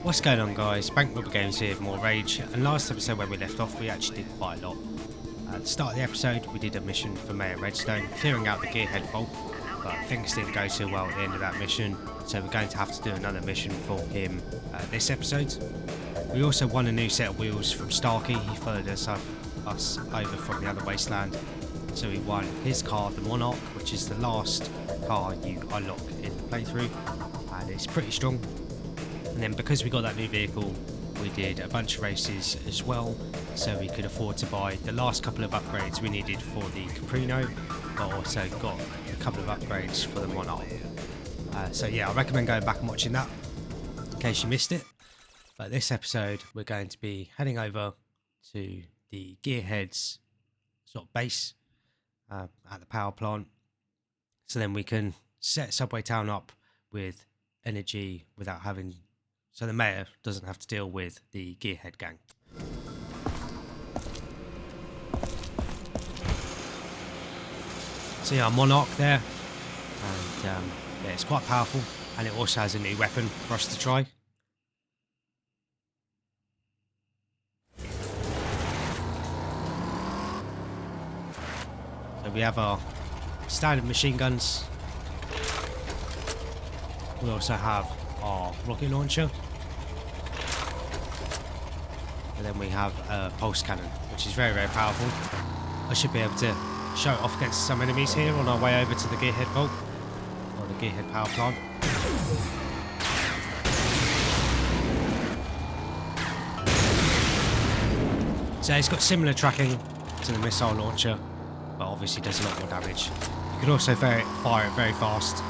What's going on, guys? Bank Rubber Games here with more Rage, and last episode where we left off we actually did quite a lot. At the start of the episode we did a mission for Mayor Redstone, clearing out the Gearhead vault, but things didn't go so well at the end of that mission, so we're going to have to do another mission for him this episode. We also won a new set of wheels from Starkey. He followed us over from the other wasteland, so we won his car, the Monarch, which is the last car you unlock in the playthrough, and it's pretty strong. And then because we got that new vehicle, we did a bunch of races as well, so we could afford to buy the last couple of upgrades we needed for the Caprino, but also got a couple of upgrades for the Monarch. So yeah, I recommend going back and watching that in case you missed it. But this episode we're going to be heading over to the Gearhead's sort of base at the power plant, so then we can set Subway Town up with energy without having, so the mayor doesn't have to deal with the Gearhead gang. So yeah, Monarch there, and yeah, it's quite powerful, and it also has a new weapon for us to try. So we have our standard machine guns. We also have our rocket launcher, and then we have a pulse cannon, which is very, very powerful. I should be able to show it off against some enemies here on our way over to the Gearhead vault, or the Gearhead power plant. So it's got similar tracking to the missile launcher, but obviously does a lot more damage. You can also fire it very fast.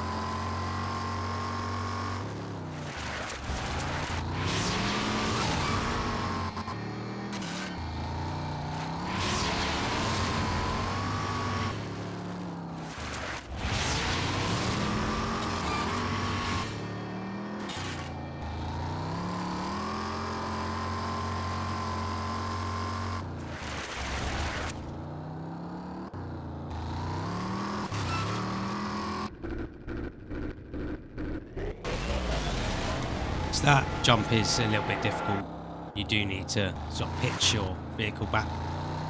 That jump is a little bit difficult. You do need to sort of pitch your vehicle back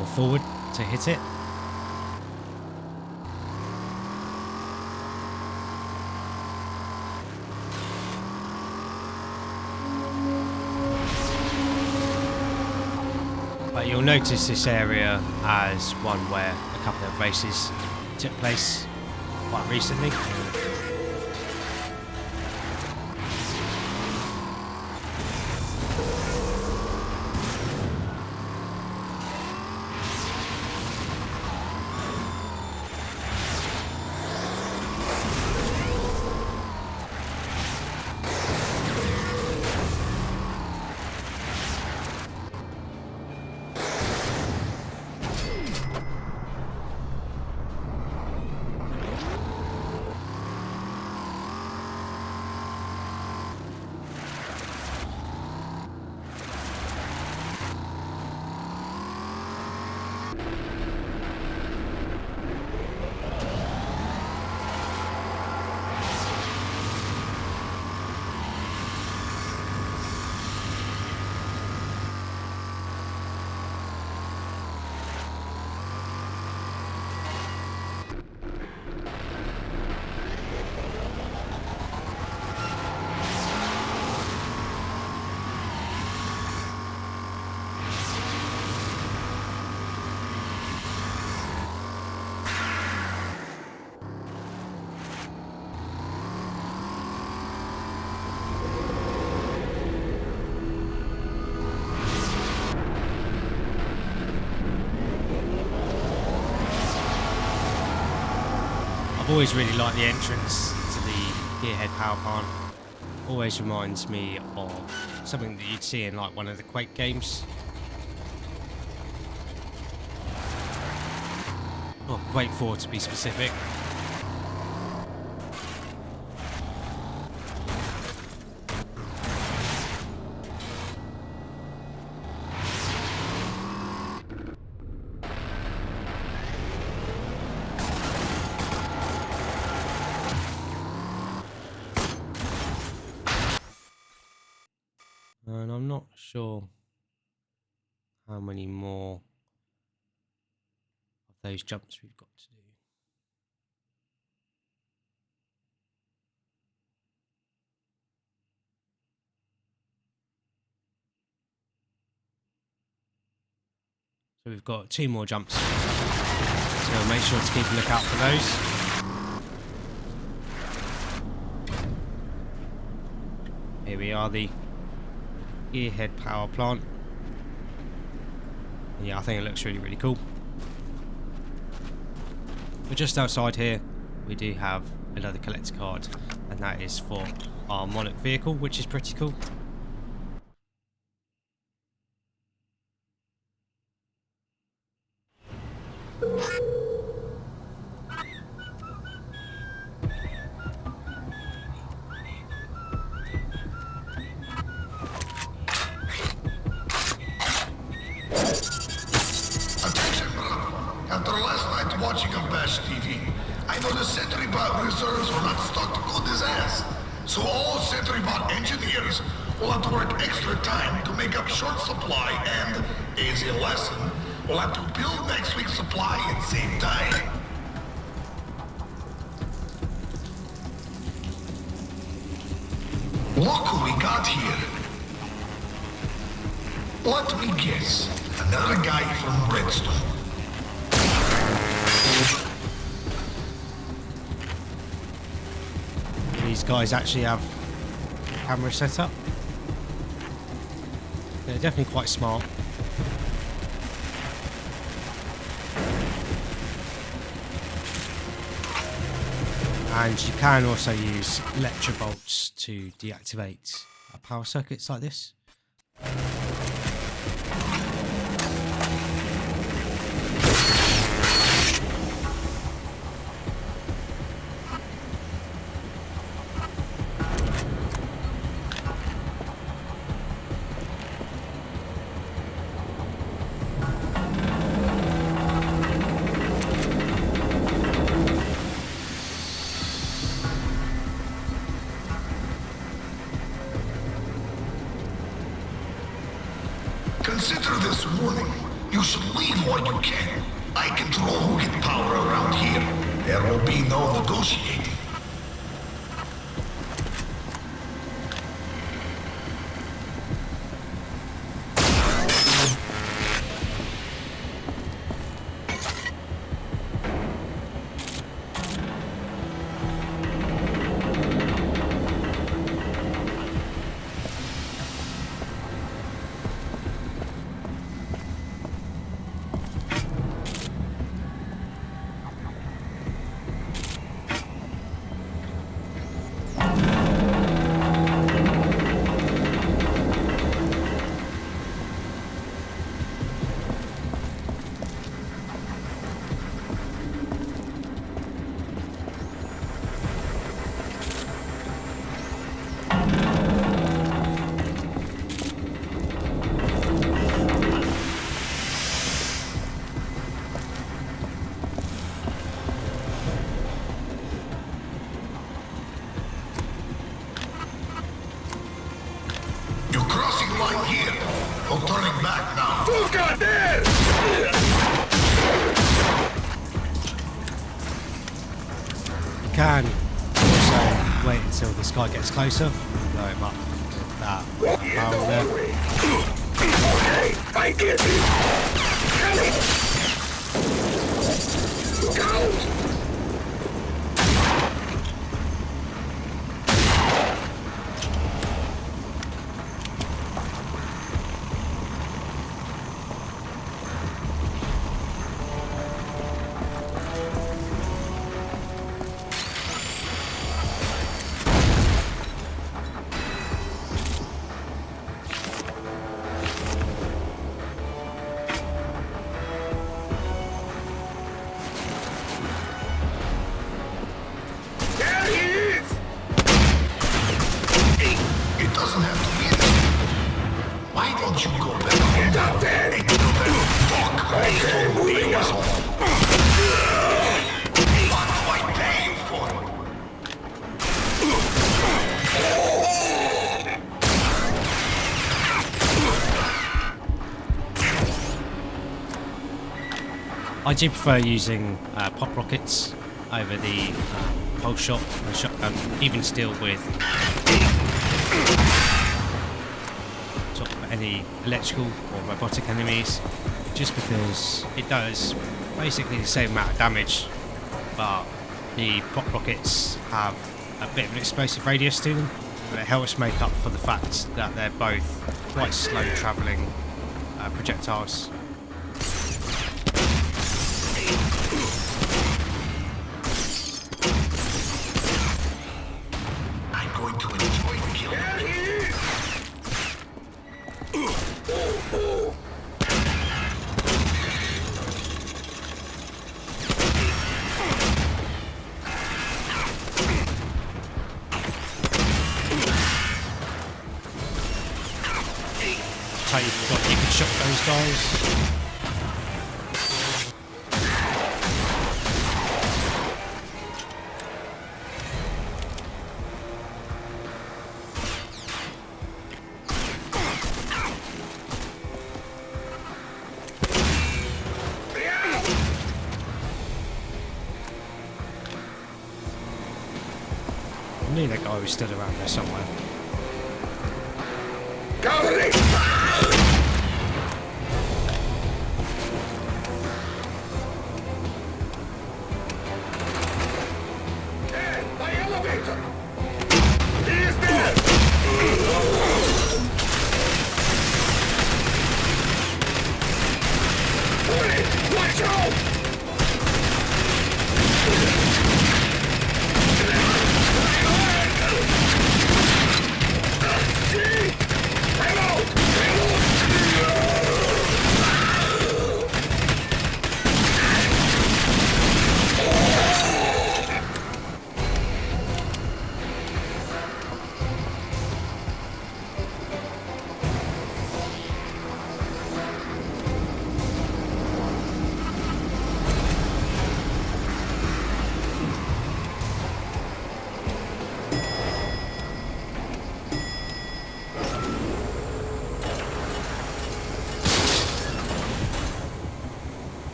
or forward to hit it. But you'll notice this area as one where a couple of races took place quite recently. I've always really liked the entrance to the Gearhead power plant. Always reminds me of something that you'd see in like one of the Quake games. Or Quake 4 to be specific. And I'm not sure how many more of those jumps we've got to do. So we've got 2 more jumps. So make sure to keep a lookout for those. Here we are, the gearhead power plant. Yeah, I think it looks really, really cool. But just outside here, we do have another collector card, and that is for our Monarch vehicle, which is pretty cool. After last night watching on Bash TV, I know the Sentry Bot reserves were not stocked good as ass. So all Sentry Bot engineers will have to work extra time to make up short supply and, as a lesson, will have to build next week's supply and save time. Look who we got here. Let me guess, another guy from Redstone. These guys actually have camera set up. They're definitely quite smart. And you can also use electro bolts to deactivate power circuits like this. Consider this warning. You should leave while you can. I control who get power around here. There will be no negotiating. No turning back now. Who's got this? You can also wait until this guy gets closer and blow him up with that barrel there. Okay, I get it. Look out! I do prefer using pop rockets over the pulse shot and shotgun, even still with sort of any electrical or robotic enemies, just because it does basically the same amount of damage, but the pop rockets have a bit of an explosive radius to them, and it helps make up for the fact that they're both quite slow travelling projectiles. I'm going to enjoy the kill. Tell you forgot you could shock those guys. I knew that guy was still around there somewhere.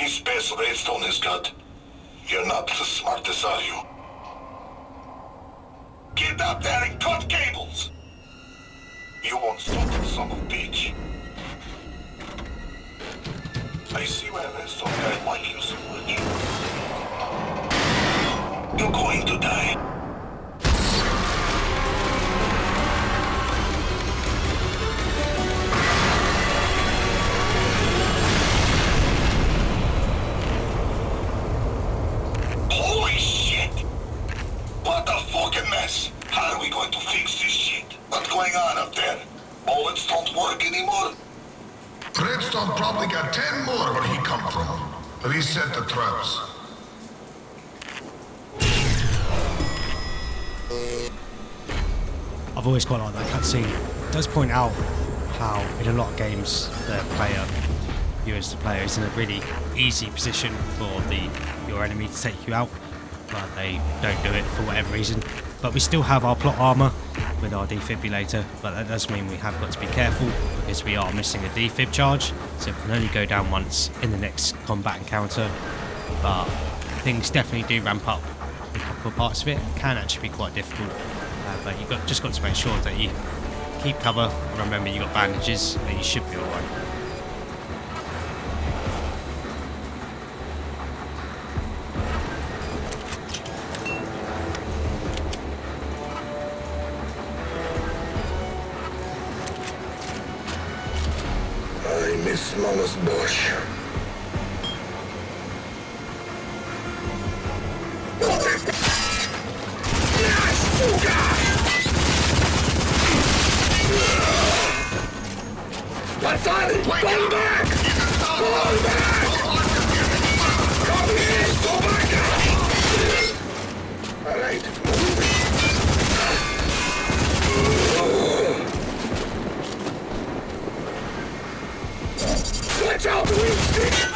Space redstone is got. You're not the smartest, are you? Get up there and cut cables! You won't stop the son of a bitch. I see why redstone guy like you so much. You're going to die. How are we going to fix this shit? What's going on up there? Bullets don't work anymore? Redstone probably got 10 more where he come from. Reset the traps. I've always quite liked that cutscene. It does point out how in a lot of games the player, you as the player, is in a really easy position for your enemy to take you out, but they don't do it for whatever reason. But we still have our plot armor with our defibrillator, but that does mean we have got to be careful because we are missing a defib charge, so it can only go down once in the next combat encounter. But things definitely do ramp up in a couple of parts of it. It can actually be quite difficult, but you've just got to make sure that you keep cover and remember you've got bandages and you should be alright. Miss Mama's bush. What's on it? Come back! Watch out, the wheel stick!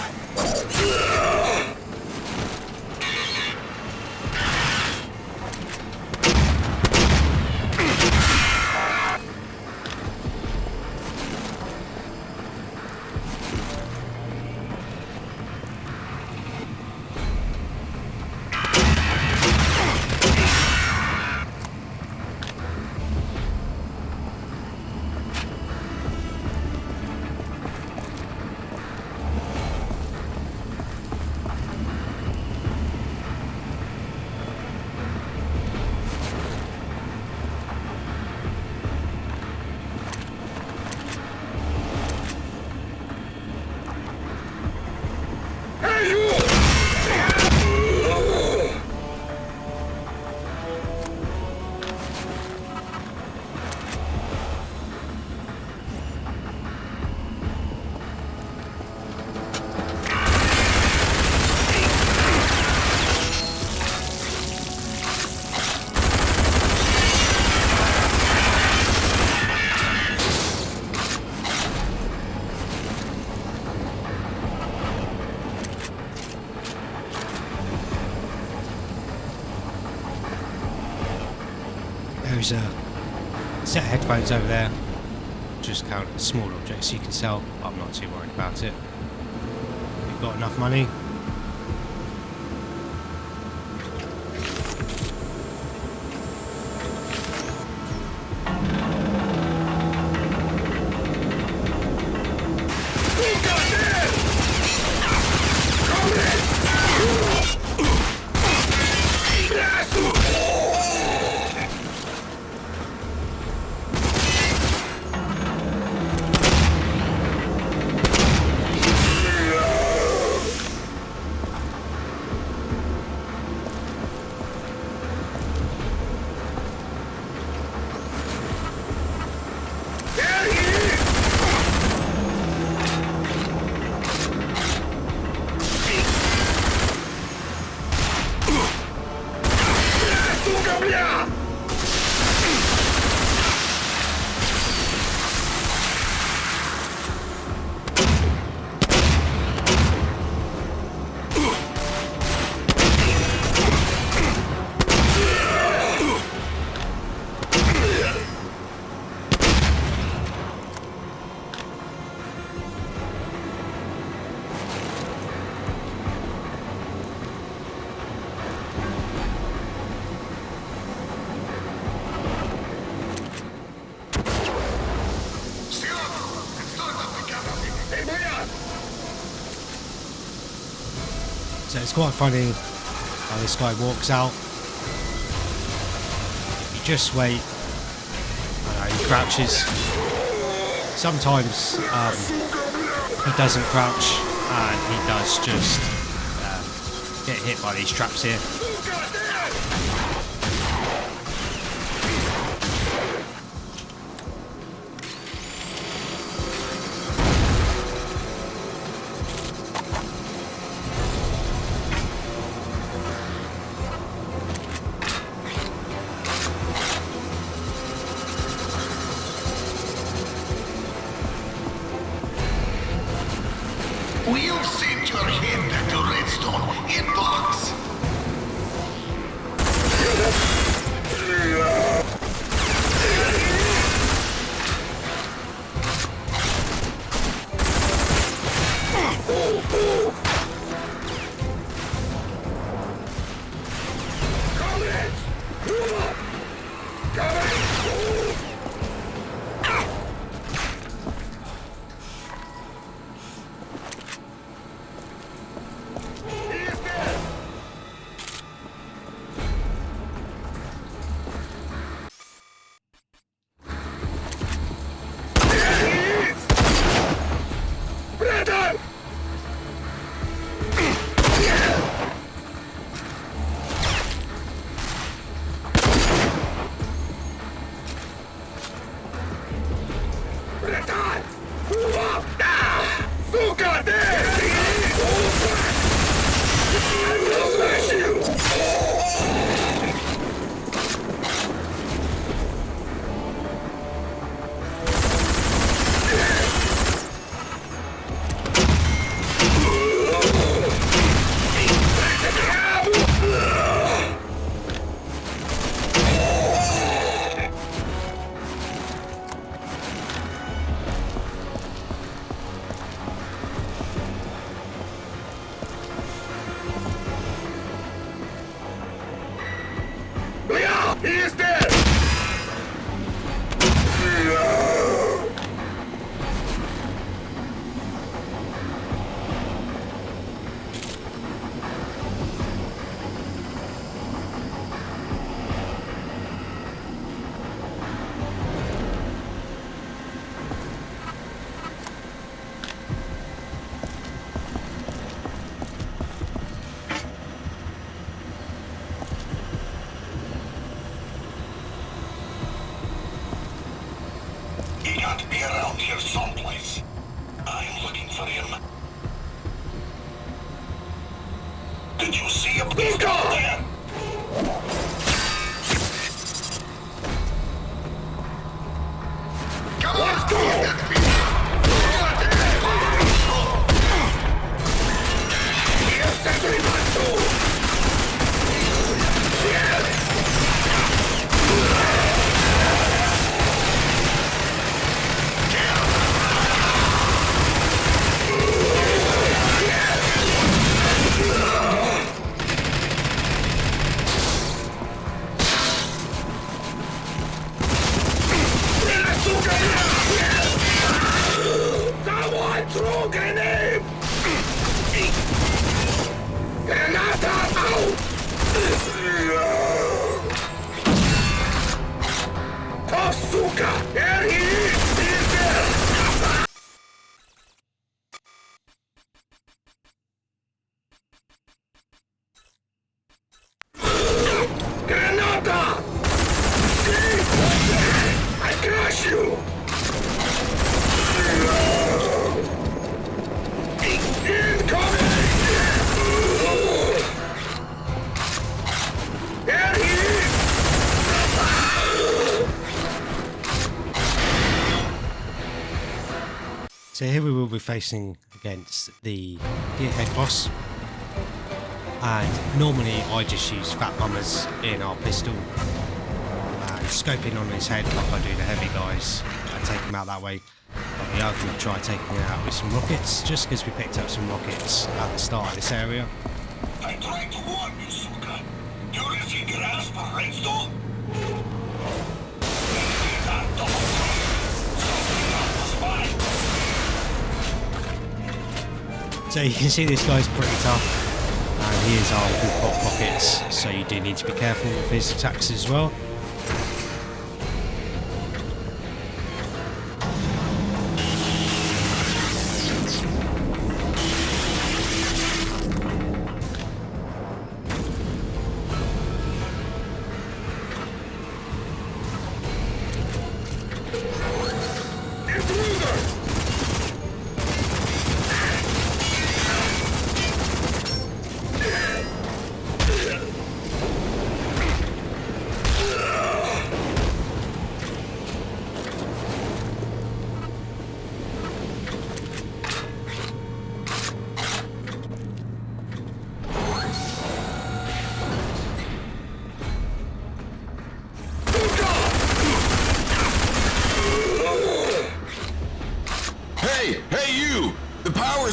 There's a set of headphones over there. Just count small objects you can sell. I'm not too worried about it. We've got enough money. So it's quite funny how this guy walks out. You just wait. He crouches. Sometimes he doesn't crouch, and he does just get hit by these traps here. We'll send your head back to Redstone inbox. He got to be around here someplace. I'm looking for him. Did you see him? He's gone there! Come on, let's go! Here's Sentry Bot 2! Someone throw grenade! Granata out! Oh, suka! There he is! He is there! Granata! I crush you! So here we will be facing against the gearhead boss, and normally I just use fat bummers in our pistol and scoping on his head like I do the heavy guys and take him out that way. But we are going to try taking him out with some rockets, just because we picked up some rockets at the start of this area. I tried to warn you, Suka. You receive your ass for redstone? So you can see this guy's pretty tough, and he is armed with hot pockets, so you do need to be careful with his attacks as well.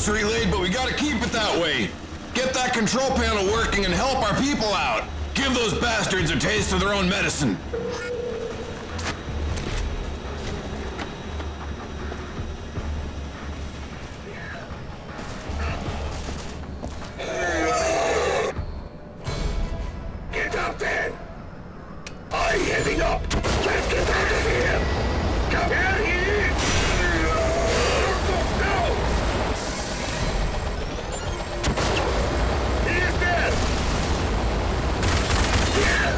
Relayed, but we gotta keep it that way. Get that control panel working and help our people out. Give those bastards a taste of their own medicine. Get up there! I'm heading up! Let's get out of here! Come here, he is! No! He is dead! Yeah!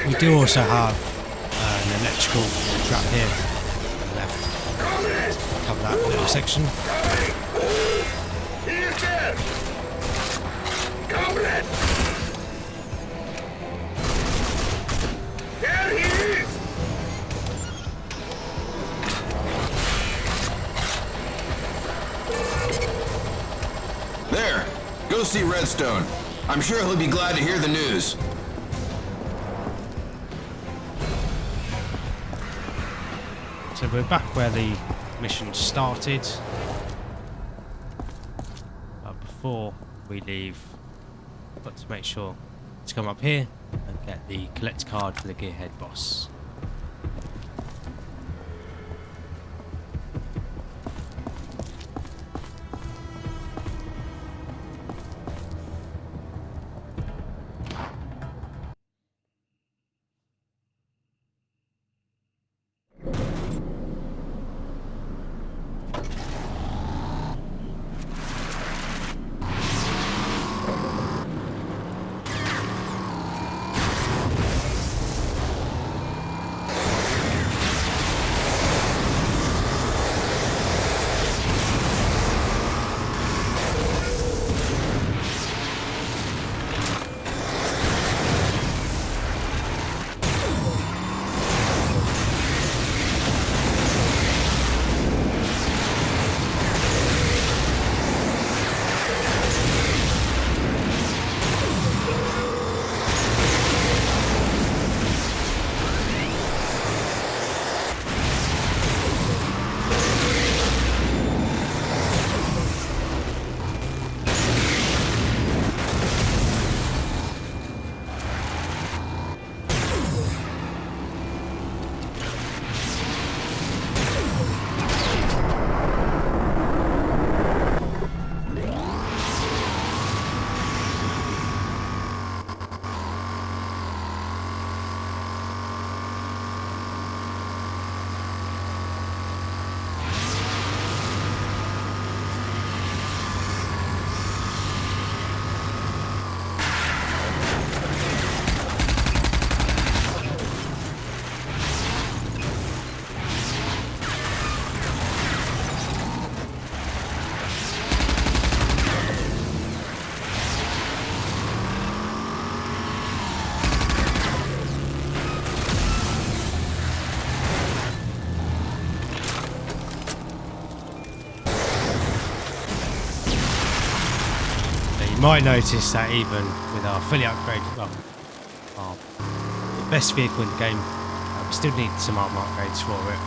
We do also have an electrical trap here on the left. Cover that little section. He is dead! Comrade! There he is! There, go see Redstone. I'm sure he'll be glad to hear the news. So we're back where the mission started. But before we leave, I've got to make sure to come up here and get the collect card for the gearhead boss. You might notice that even with our fully upgraded, well, our the best vehicle in the game, we still need some armor upgrades for it.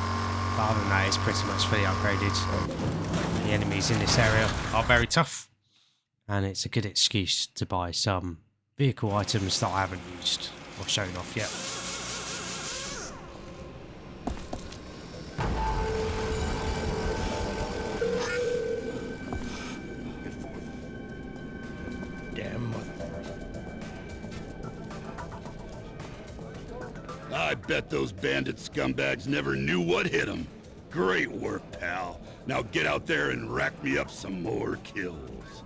But other than that, it's pretty much fully upgraded. The enemies in this area are very tough, and it's a good excuse to buy some vehicle items that I haven't used or shown off yet. I bet those bandit scumbags never knew what hit them. Great work, pal. Now get out there and rack me up some more kills.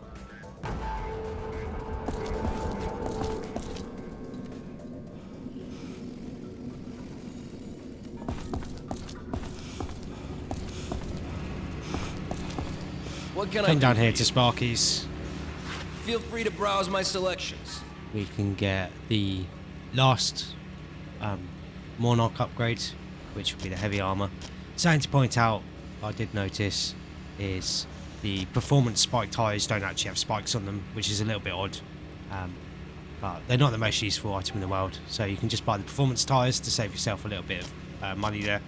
What can I Come do down for here you? to Sparky's. Feel free to browse my selections. We can get the last Monarch upgrade, which will be the heavy armor. Something to point out, I did notice, is the performance spike tyres don't actually have spikes on them, which is a little bit odd. But they're not the most useful item in the world, so you can just buy the performance tyres to save yourself a little bit of money there.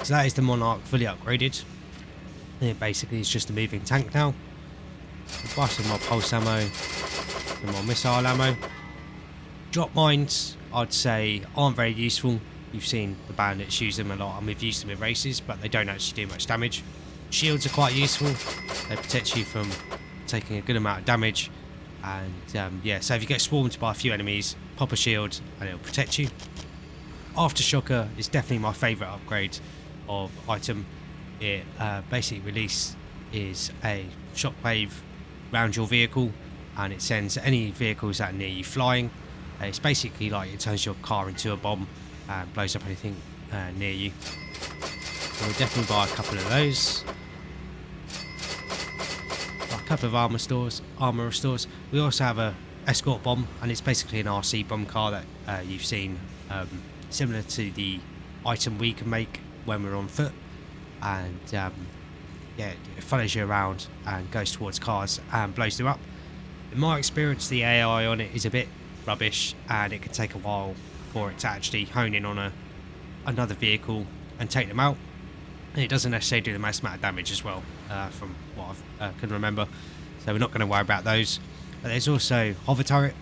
So that is the Monarch fully upgraded. It basically is just a moving tank now. We'll buy some more pulse ammo, some more missile ammo. Drop mines, I'd say, aren't very useful. You've seen the bandits use them a lot, and we've used them in races, but they don't actually do much damage. Shields are quite useful. They protect you from taking a good amount of damage. And yeah, so if you get swarmed by a few enemies, pop a shield and it'll protect you. Aftershocker is definitely my favourite upgrade of item. It basically is a shockwave around your vehicle, and it sends any vehicles that are near you flying. It's basically like it turns your car into a bomb and blows up anything near you. So we'll definitely buy a couple of those. Buy a couple of armor restores. We also have a escort bomb, and it's basically an RC bomb car that you've seen, similar to the item we can make when we're on foot. And yeah, it follows you around and goes towards cars and blows them up. In my experience, the AI on it is a bit rubbish, and it can take a while for it to actually hone in on another vehicle and take them out. And it doesn't necessarily do the most amount of damage as well, from what I can remember. So we're not going to worry about those. But there's also hover turret,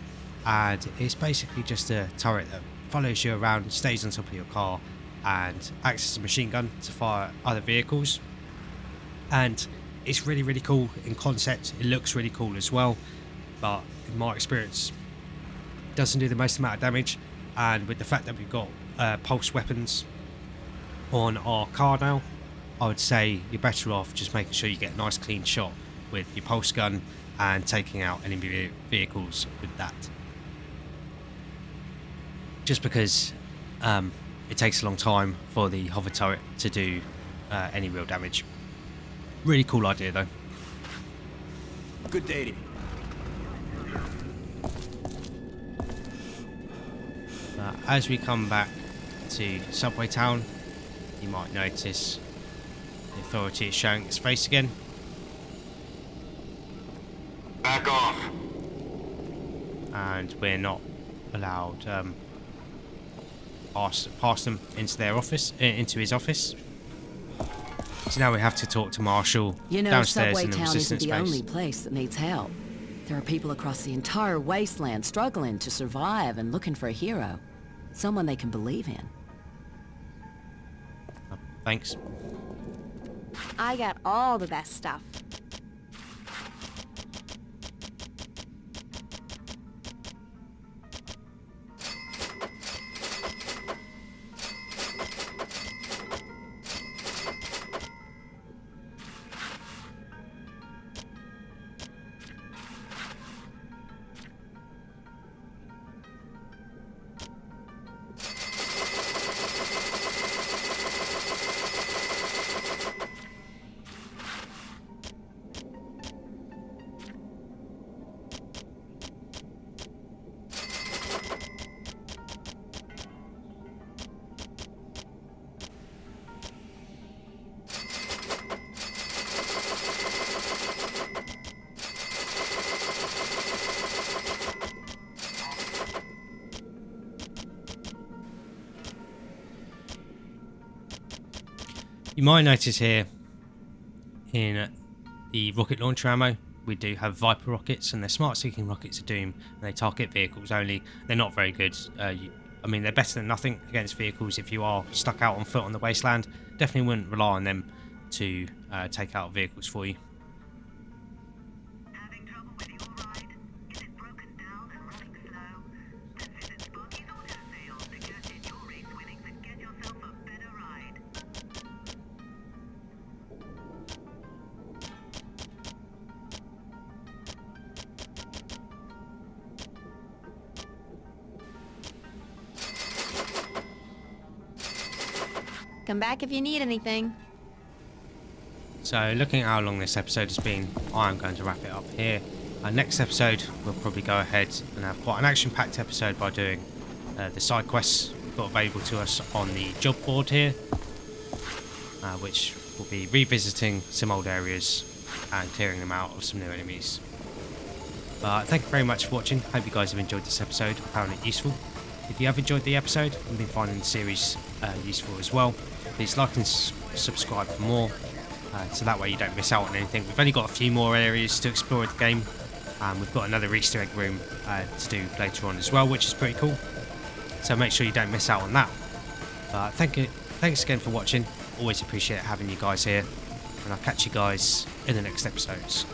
and it's basically just a turret that follows you around, stays on top of your car, and acts as a machine gun to fire other vehicles. And it's really, really cool in concept. It looks really cool as well, but in my experience, it doesn't do the most amount of damage. And with the fact that we've got pulse weapons on our car now, I would say you're better off just making sure you get a nice clean shot with your pulse gun and taking out enemy vehicles with that. Just because it takes a long time for the hover turret to do any real damage. Really cool idea though. Good day to you. As we come back to Subway Town, you might notice the authority is showing its face again. Back off. And we're not allowed past them into their office, into his office. So now we have to talk to Marshall downstairs Subway in the Town isn't resistance the base. only place that needs help. There are people across the entire wasteland struggling to survive and looking for a hero. Someone they can believe in. Oh, thanks. I got all the best stuff. You might notice here in the rocket launcher ammo, we do have Viper rockets, and they're smart-seeking rockets of doom, and they target vehicles only. They're not very good. I mean, they're better than nothing against vehicles if you are stuck out on foot on the wasteland. Definitely wouldn't rely on them to take out vehicles for you. Having trouble with your ride? Is it broken down and running slow? Then visit Sparky's Auto Sales to cash in your race winnings and get yourself a better ride. Come back if you need anything. So looking at how long this episode has been, I'm going to wrap it up here. Next episode, we'll probably go ahead and have quite an action-packed episode by doing the side quests we've got available to us on the job board here, which will be revisiting some old areas and clearing them out of some new enemies. Thank you very much for watching. Hope you guys have enjoyed this episode and found it useful. If you have enjoyed the episode and been finding the series useful as well, please like and subscribe for more, so that way you don't miss out on anything. We've only got a few more areas to explore in the game, and we've got another Easter egg room to do later on as well, which is pretty cool. So make sure you don't miss out on that. Thanks again for watching. Always appreciate having you guys here, and I'll catch you guys in the next episodes.